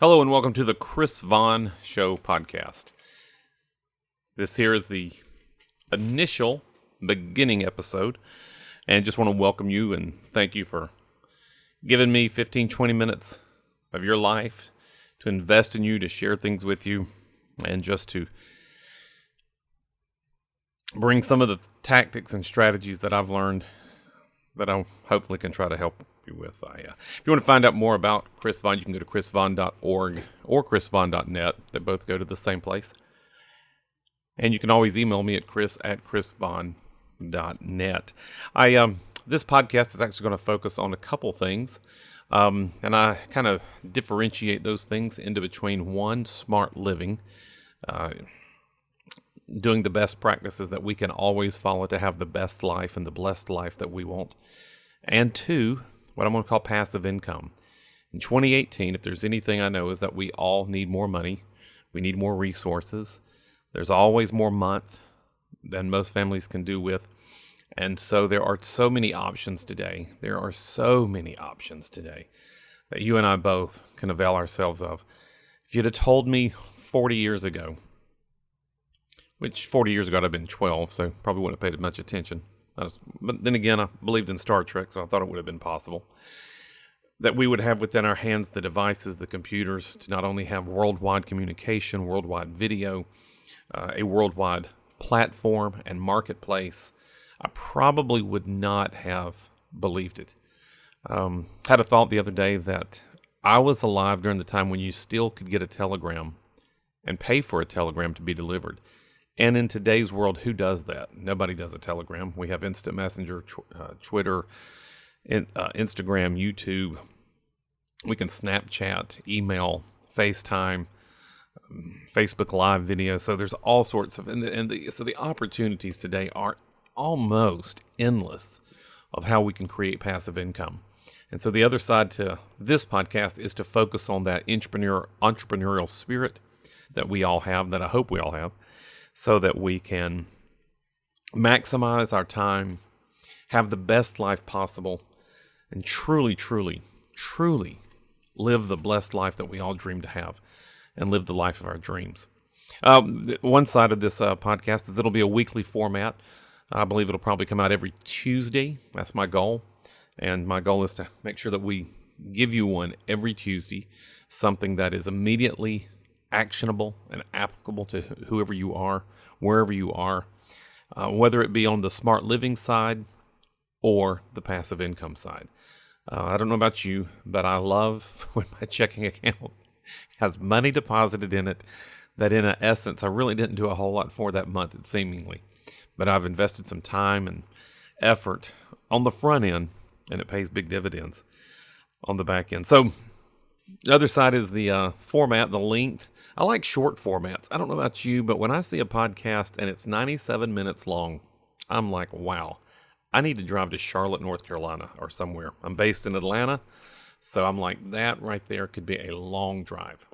Hello and welcome to the Chris Vaughn Show Podcast. This here is the initial beginning episode, and just want to welcome you and thank you for giving me 15-20 minutes of your life to invest in you, to share things with you, and just to bring some of the tactics and strategies that I've learned that I hopefully can try to help you with. If you want to find out more about Chris Vaughn, you can go to chrisvaughn.org or chrisvaughn.net. They both go to the same place. And you can always email me at chris@chrisvaughn.net. This podcast is actually going to focus on a couple things. And I kind of differentiate those things into between one, smart living, doing the best practices that we can always follow to have the best life and the blessed life that we want. And two, what I'm going to call passive income. In 2018, if there's anything I know, is that we all need more money. We need more resources. There's always more month than most families can do with. And so there are so many options today. There are so many options today that you and I both can avail ourselves of. If you'd have told me 40 years ago, which 40 years ago I'd have been 12, so probably wouldn't have paid much attention. But then again, I believed in Star Trek, so I thought it would have been possible that we would have within our hands the devices, the computers, to not only have worldwide communication, worldwide video, a worldwide platform and marketplace. I probably would not have believed it. Had a thought the other day that I was alive during the time when you still could get a telegram and pay for a telegram to be delivered. And in today's world, who does that? Nobody does a telegram. We have instant messenger, Twitter, Instagram, YouTube. We can Snapchat, email, FaceTime, Facebook Live video. So there's all sorts of, so the opportunities today are almost endless of how we can create passive income. And so the other side to this podcast is to focus on that entrepreneurial spirit that we all have, that I hope we all have, so that we can maximize our time, have the best life possible, and truly, truly, truly live the blessed life that we all dream to have and live the life of our dreams. One side of this podcast is it'll be a weekly format. I believe it'll probably come out every Tuesday. That's my goal. And my goal is to make sure that we give you one every Tuesday, something that is immediately actionable and applicable to whoever you are, wherever you are, whether it be on the smart living side or the passive income side. I don't know about you, but I love when my checking account has money deposited in it that in essence I really didn't do a whole lot for that month, seemingly. But I've invested some time and effort on the front end, and it pays big dividends on the back end. So the other side is the format, the length. I like short formats. I don't know about you, but when I see a podcast and it's 97 minutes long, I'm like, wow, I need to drive to Charlotte, North Carolina or somewhere. I'm based in Atlanta, so I'm like, that right there could be a long drive.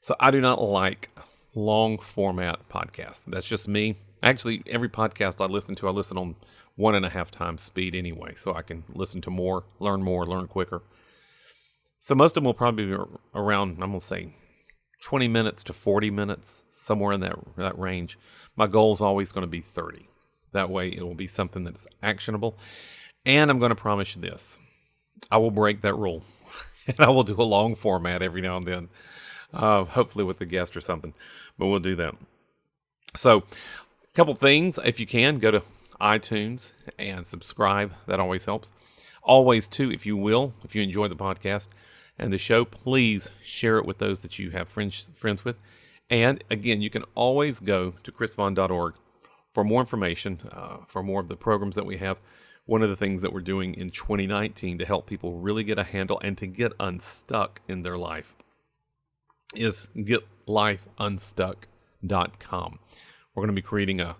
So I do not like long format podcasts. That's just me. Actually, every podcast I listen on 1.5 times speed anyway, so I can listen to more, learn quicker. So most of them will probably be around, I'm going to say, 20 minutes to 40 minutes, somewhere in that range. My goal is always going to be 30. That way it will be something that's actionable. And I'm going to promise you this. I will break that rule. And I will do a long format every now and then, hopefully with a guest or something. But we'll do that. So a couple things. If you can, go to iTunes and subscribe. That always helps. Always, too, if you enjoy the podcast and the show, please share it with those that you have friends with. And again, you can always go to chrisvaughn.org for more information, for more of the programs that we have. One of the things that we're doing in 2019 to help people really get a handle and to get unstuck in their life is GetLifeUnstuck.com. We're going to be creating a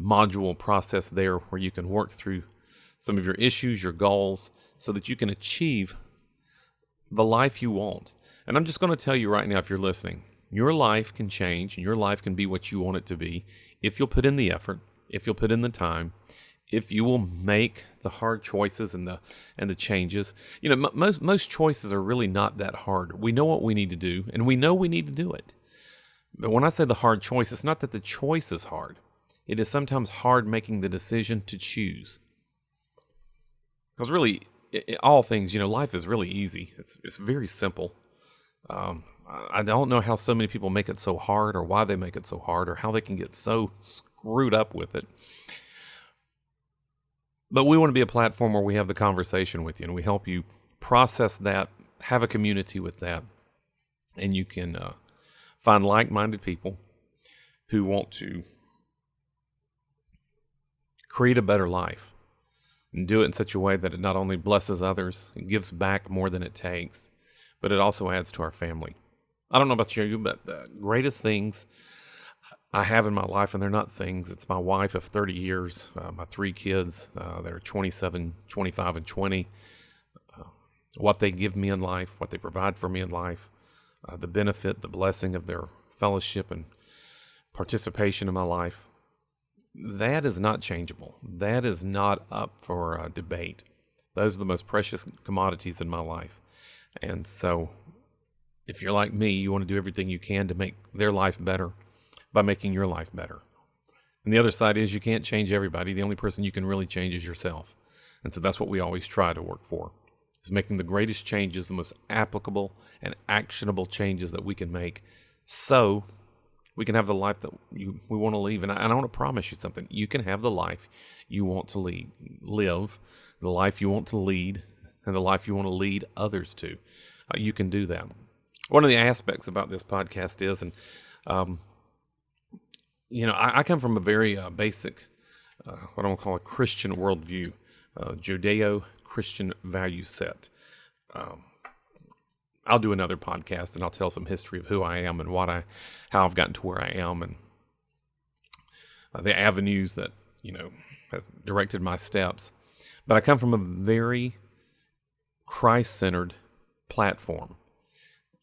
module process there where you can work through some of your issues, your goals, so that you can achieve the life you want. And I'm just going to tell you right now, if you're listening, your life can change and your life can be what you want it to be if you'll put in the effort, if you'll put in the time, if you will make the hard choices and the changes. Most choices are really not that hard. We know what we need to do, and we know we need to do it. But when I say the hard choice, it's not that the choice is hard. It is sometimes hard making the decision to choose. Because really, all things, life is really easy. It's very simple. I don't know how so many people make it so hard, or why they make it so hard, or how they can get so screwed up with it. But we want to be a platform where we have the conversation with you, and we help you process that, have a community with that, and you can find like-minded people who want to create a better life and do it in such a way that it not only blesses others, it gives back more than it takes, but it also adds to our family. I don't know about you, but the greatest things I have in my life, and they're not things, it's my wife of 30 years, my 3 kids that are 27, 25, and 20, what they give me in life, what they provide for me in life, the benefit, the blessing of their fellowship and participation in my life. That is not changeable. That is not up for debate. Those are the most precious commodities in my life. And so if you're like me, you want to do everything you can to make their life better by making your life better. And the other side is you can't change everybody. The only person you can really change is yourself. And so that's what we always try to work for, is making the greatest changes, the most applicable and actionable changes that we can make, so we can have the life that we want to live. And I want to promise you something. You can have the life you want to live, the life you want to lead, and the life you want to lead others to. You can do that. One of the aspects about this podcast is, and I come from a very basic, what I want to call a Christian worldview, Judeo-Christian value set. I'll do another podcast and I'll tell some history of who I am and how I've gotten to where I am, and the avenues that, have directed my steps. But I come from a very Christ-centered platform.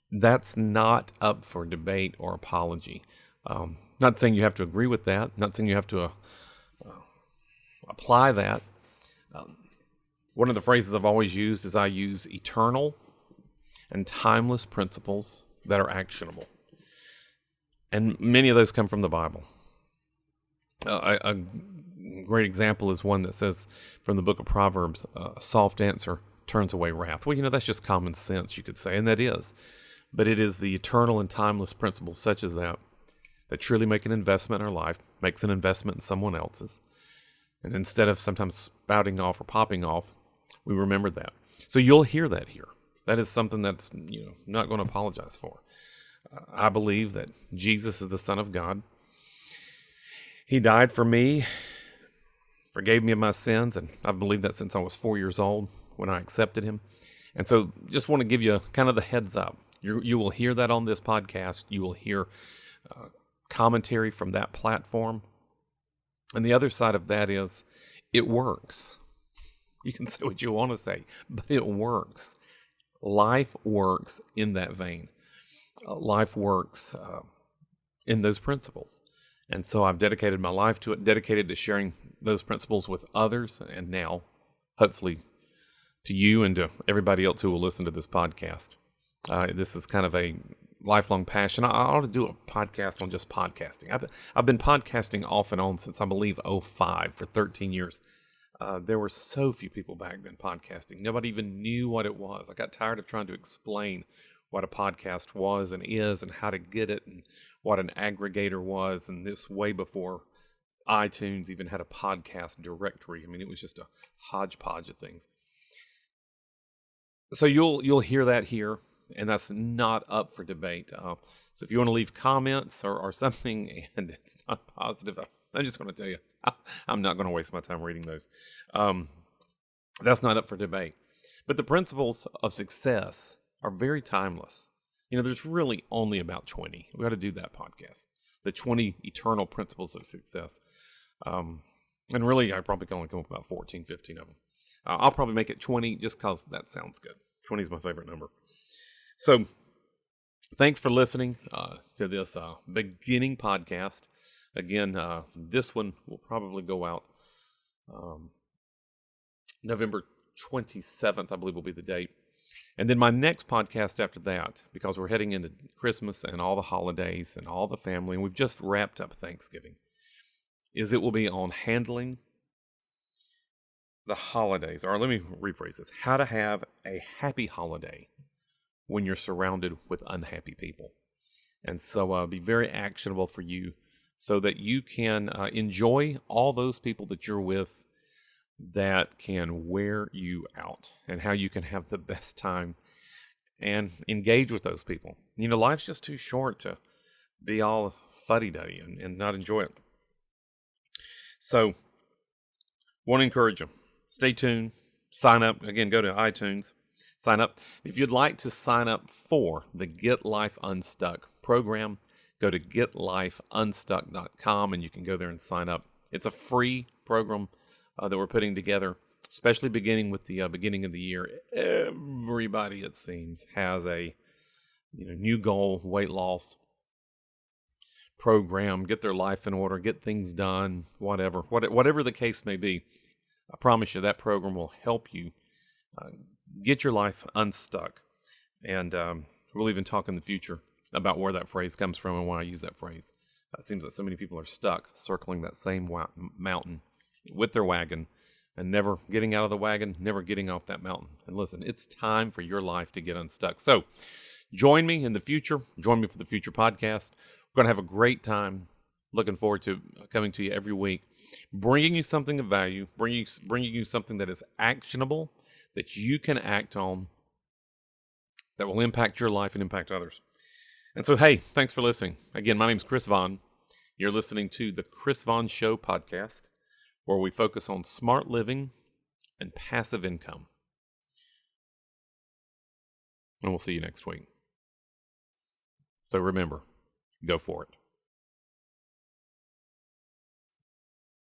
That's not up for debate or apology. Not saying you have to agree with that. Not saying you have to apply that. One of the phrases I've always used is I use eternal and timeless principles that are actionable. And many of those come from the Bible. A great example is one that says from the book of Proverbs, a soft answer turns away wrath. Well, that's just common sense, you could say, and that is. But it is the eternal and timeless principles such as that truly make an investment in our life, makes an investment in someone else's. And instead of sometimes spouting off or popping off, we remember that. So you'll hear that here. That is something that's, not going to apologize for. I believe that Jesus is the Son of God. He died for me, forgave me of my sins, and I've believed that since I was 4 years old when I accepted him. And so just want to give you kind of the heads up. You will hear that on this podcast. You will hear commentary from that platform. And the other side of that is it works. You can say what you want to say, but it works. Life works in that vein. Life works in those principles. And so I've dedicated my life to it, dedicated to sharing those principles with others, and now, hopefully, to you and to everybody else who will listen to this podcast. This is kind of a lifelong passion. I ought to do a podcast on just podcasting. I've been podcasting off and on since, I believe, 2005, for 13 years. There were so few people back then podcasting. Nobody even knew what it was. I got tired of trying to explain what a podcast was and is and how to get it and what an aggregator was. And this way before iTunes even had a podcast directory. I mean, it was just a hodgepodge of things. So you'll hear that here, and that's not up for debate. So if you want to leave comments or something and it's not positive, I'm just going to tell you, I'm not going to waste my time reading those. That's not up for debate. But the principles of success are very timeless. There's really only about 20. We got to do that podcast. The 20 eternal principles of success. And really, I probably can only come up with about 14, 15 of them. I'll probably make it 20 just because that sounds good. 20 is my favorite number. So thanks for listening to this beginning podcast. Again, this one will probably go out November 27th, I believe will be the date. And then my next podcast after that, because we're heading into Christmas and all the holidays and all the family, and we've just wrapped up Thanksgiving, it will be on handling the holidays. Or let me rephrase this: how to have a happy holiday when you're surrounded with unhappy people. And so be very actionable for you so that you can enjoy all those people that you're with that can wear you out, and how you can have the best time and engage with those people. Life's just too short to be all fuddy-duddy and not enjoy it. So, want to encourage you. Stay tuned. Sign up. Again, go to iTunes. Sign up. If you'd like to sign up for the Get Life Unstuck program, go to getlifeunstuck.com and you can go there and sign up. It's a free program that we're putting together, especially beginning with the beginning of the year. Everybody, it seems, has a new goal, weight loss program, get their life in order, get things done, whatever the case may be. I promise you that program will help you get your life unstuck. And we'll even talk in the future about where that phrase comes from and why I use that phrase. It seems that so many people are stuck circling that same mountain with their wagon and never getting out of the wagon, never getting off that mountain. And listen, it's time for your life to get unstuck. So join me in the future. Join me for the future podcast. We're going to have a great time. Looking forward to coming to you every week, bringing you something of value, bringing you something that is actionable, that you can act on, that will impact your life and impact others. And so, hey, thanks for listening. Again, my name's Chris Vaughn. You're listening to the Chris Vaughn Show Podcast, where we focus on smart living and passive income. And we'll see you next week. So remember, go for it.